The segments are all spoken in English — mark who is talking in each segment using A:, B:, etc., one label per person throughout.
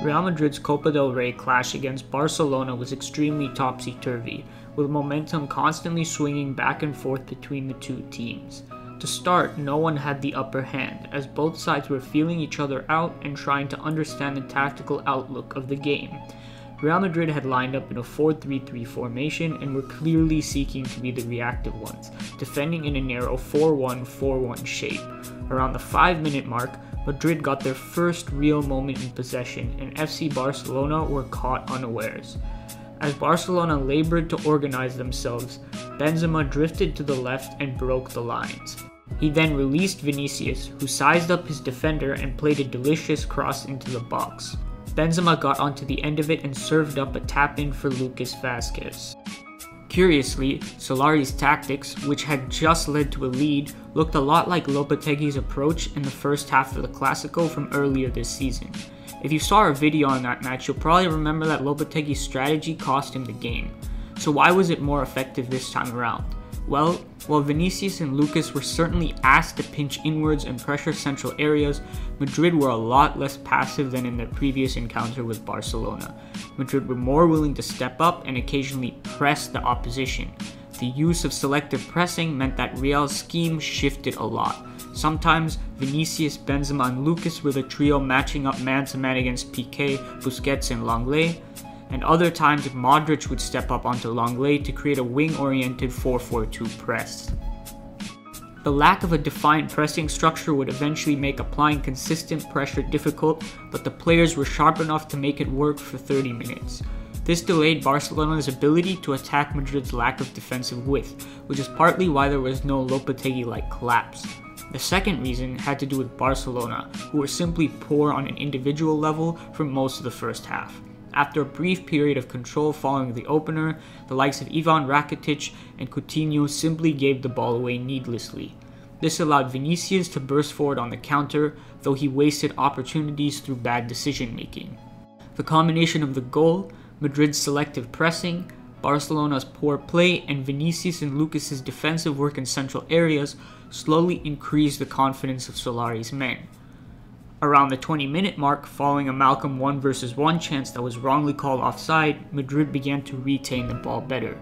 A: Real Madrid's Copa del Rey clash against Barcelona was extremely topsy-turvy, with momentum constantly swinging back and forth between the two teams. To start, no one had the upper hand, as both sides were feeling each other out and trying to understand the tactical outlook of the game. Real Madrid had lined up in a 4-3-3 formation and were clearly seeking to be the reactive ones, defending in a narrow 4-1-4-1 shape. Around the 5-minute mark, Madrid got their first real moment in possession, and FC Barcelona were caught unawares. As Barcelona labored to organize themselves, Benzema drifted to the left and broke the lines. He then released Vinicius, who sized up his defender and played a delicious cross into the box. Benzema got onto the end of it and served up a tap-in for Lucas Vazquez. Curiously, Solari's tactics, which had just led to a lead, looked a lot like Lopetegui's approach in the first half of the Clásico from earlier this season. If you saw our video on that match, you'll probably remember that Lopetegui's strategy cost him the game. So why was it more effective this time around? Well, while Vinicius and Lucas were certainly asked to pinch inwards and pressure central areas, Madrid were a lot less passive than in their previous encounter with Barcelona. Madrid were more willing to step up and occasionally press the opposition. The use of selective pressing meant that Real's scheme shifted a lot. Sometimes Vinicius, Benzema, and Lucas were the trio matching up man-to-man against Piqué, Busquets, and Lenglet, and other times Modric would step up onto Lenglet to create a wing-oriented 4-4-2 press. The lack of a defined pressing structure would eventually make applying consistent pressure difficult, but the players were sharp enough to make it work for 30 minutes. This delayed Barcelona's ability to attack Madrid's lack of defensive width, which is partly why there was no Lopetegui-like collapse. The second reason had to do with Barcelona, who were simply poor on an individual level for most of the first half. After a brief period of control following the opener, the likes of Ivan Rakitic and Coutinho simply gave the ball away needlessly. This allowed Vinicius to burst forward on the counter, though he wasted opportunities through bad decision-making. The combination of the goal, Madrid's selective pressing, Barcelona's poor play, and Vinicius and Lucas' defensive work in central areas slowly increased the confidence of Solari's men. Around the 20-minute mark, following a Malcolm 1-versus-1 chance that was wrongly called offside, Madrid began to retain the ball better.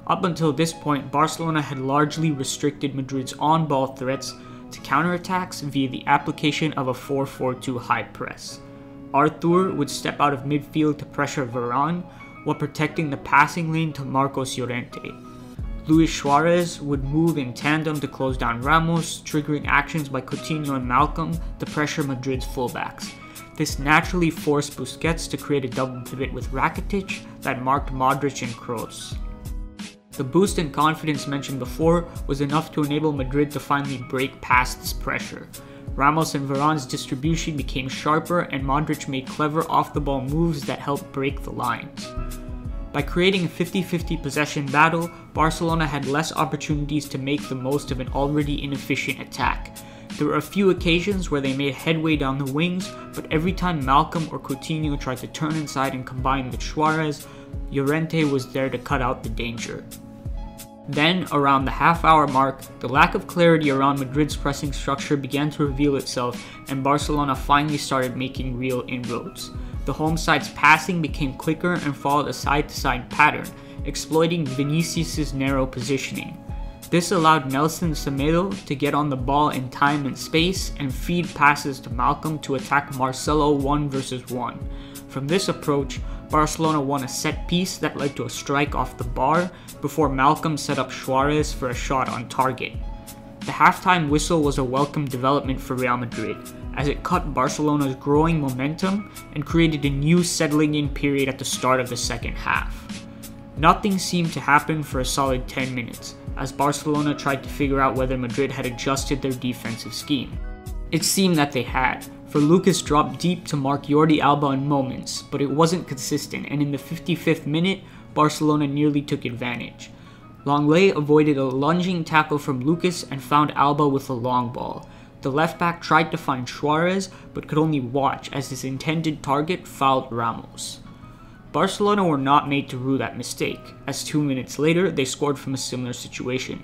A: Up until this point, Barcelona had largely restricted Madrid's on-ball threats to counterattacks via the application of a 4-4-2 high press. Arthur would step out of midfield to pressure Varane, while protecting the passing lane to Marcos Llorente. Luis Suarez would move in tandem to close down Ramos, triggering actions by Coutinho and Malcolm to pressure Madrid's fullbacks. This naturally forced Busquets to create a double pivot with Rakitic that marked Modric and Kroos. The boost in confidence mentioned before was enough to enable Madrid to finally break past this pressure. Ramos and Varane's distribution became sharper, and Modric made clever off-the-ball moves that helped break the lines. By creating a 50-50 possession battle, Barcelona had less opportunities to make the most of an already inefficient attack. There were a few occasions where they made headway down the wings, but every time Malcolm or Coutinho tried to turn inside and combine with Suarez, Llorente was there to cut out the danger. Then, around the half-hour mark, the lack of clarity around Madrid's pressing structure began to reveal itself, and Barcelona finally started making real inroads. The home side's passing became quicker and followed a side-to-side pattern, exploiting Vinicius' narrow positioning. This allowed Nelson Semedo to get on the ball in time and space and feed passes to Malcolm to attack Marcelo 1-versus-1. From this approach, Barcelona won a set piece that led to a strike off the bar before Malcolm set up Suarez for a shot on target. The halftime whistle was a welcome development for Real Madrid, as it cut Barcelona's growing momentum and created a new settling-in period at the start of the second half. Nothing seemed to happen for a solid 10 minutes, as Barcelona tried to figure out whether Madrid had adjusted their defensive scheme. It seemed that they had, for Lucas dropped deep to mark Jordi Alba in moments, but it wasn't consistent, and in the 55th minute, Barcelona nearly took advantage. Lenglet avoided a lunging tackle from Lucas and found Alba with a long ball. The left back tried to find Suarez, but could only watch as his intended target fouled Ramos. Barcelona were not made to rue that mistake, as 2 minutes later they scored from a similar situation.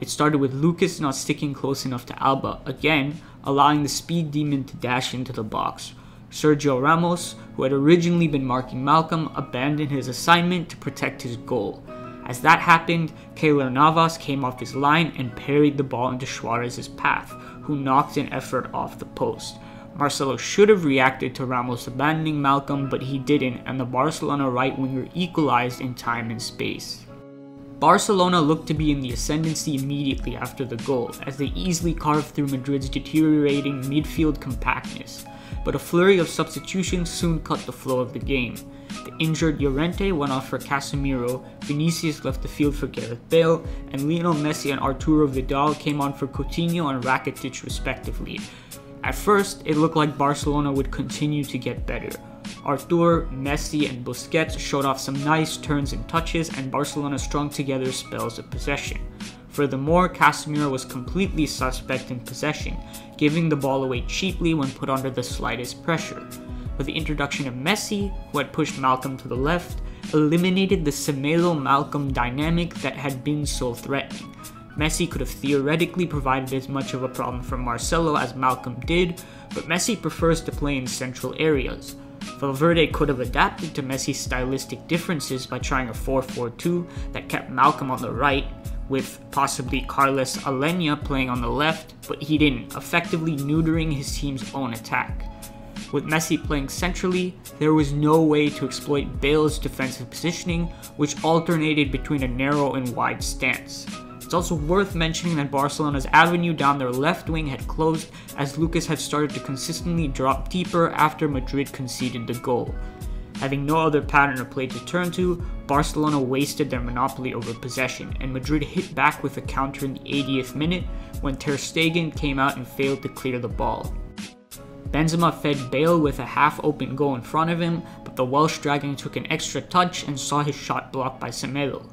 A: It started with Lucas not sticking close enough to Alba, again allowing the speed demon to dash into the box. Sergio Ramos, who had originally been marking Malcolm, abandoned his assignment to protect his goal. As that happened, Keylor Navas came off his line and parried the ball into Suarez's path, who knocked an effort off the post. Marcelo should have reacted to Ramos abandoning Malcolm, but he didn't, and the Barcelona right winger equalized in time and space. Barcelona looked to be in the ascendancy immediately after the goal, as they easily carved through Madrid's deteriorating midfield compactness, but a flurry of substitutions soon cut the flow of the game. The injured Llorente went off for Casemiro, Vinicius left the field for Gareth Bale, and Lionel Messi and Arturo Vidal came on for Coutinho and Rakitic respectively. At first, it looked like Barcelona would continue to get better. Artur, Messi, and Busquets showed off some nice turns and touches, and Barcelona strung together spells of possession. Furthermore, Casemiro was completely suspect in possession, giving the ball away cheaply when put under the slightest pressure. But the introduction of Messi, who had pushed Malcolm to the left, eliminated the Semedo-Malcolm dynamic that had been so threatening. Messi could have theoretically provided as much of a problem for Marcelo as Malcolm did, but Messi prefers to play in central areas. Valverde could have adapted to Messi's stylistic differences by trying a 4-4-2 that kept Malcolm on the right, with possibly Carles Alenya playing on the left, but he didn't, effectively neutering his team's own attack. With Messi playing centrally, there was no way to exploit Bale's defensive positioning, which alternated between a narrow and wide stance. It's also worth mentioning that Barcelona's avenue down their left wing had closed, as Lucas had started to consistently drop deeper after Madrid conceded the goal. Having no other pattern of play to turn to, Barcelona wasted their monopoly over possession, and Madrid hit back with a counter in the 80th minute when Ter Stegen came out and failed to clear the ball. Benzema fed Bale with a half-open goal in front of him, but the Welsh Dragon took an extra touch and saw his shot blocked by Semedo.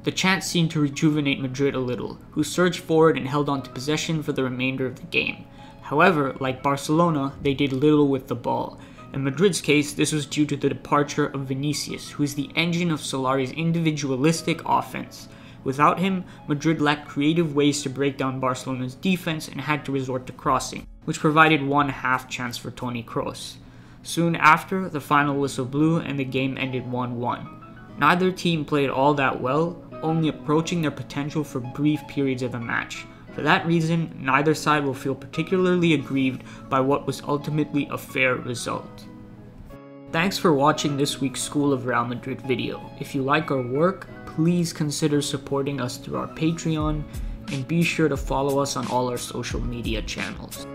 A: The chance seemed to rejuvenate Madrid a little, who surged forward and held on to possession for the remainder of the game. However, like Barcelona, they did little with the ball. In Madrid's case, this was due to the departure of Vinicius, who is the engine of Solari's individualistic offense. Without him, Madrid lacked creative ways to break down Barcelona's defense and had to resort to crossing, which provided one half chance for Toni Kroos. Soon after, the final whistle blew and the game ended 1-1. Neither team played all that well, only approaching their potential for brief periods of the match. For that reason, neither side will feel particularly aggrieved by what was ultimately a fair result. Thanks for watching this week's School of Real Madrid video. If you like our work, please consider supporting us through our Patreon, and be sure to follow us on all our social media channels.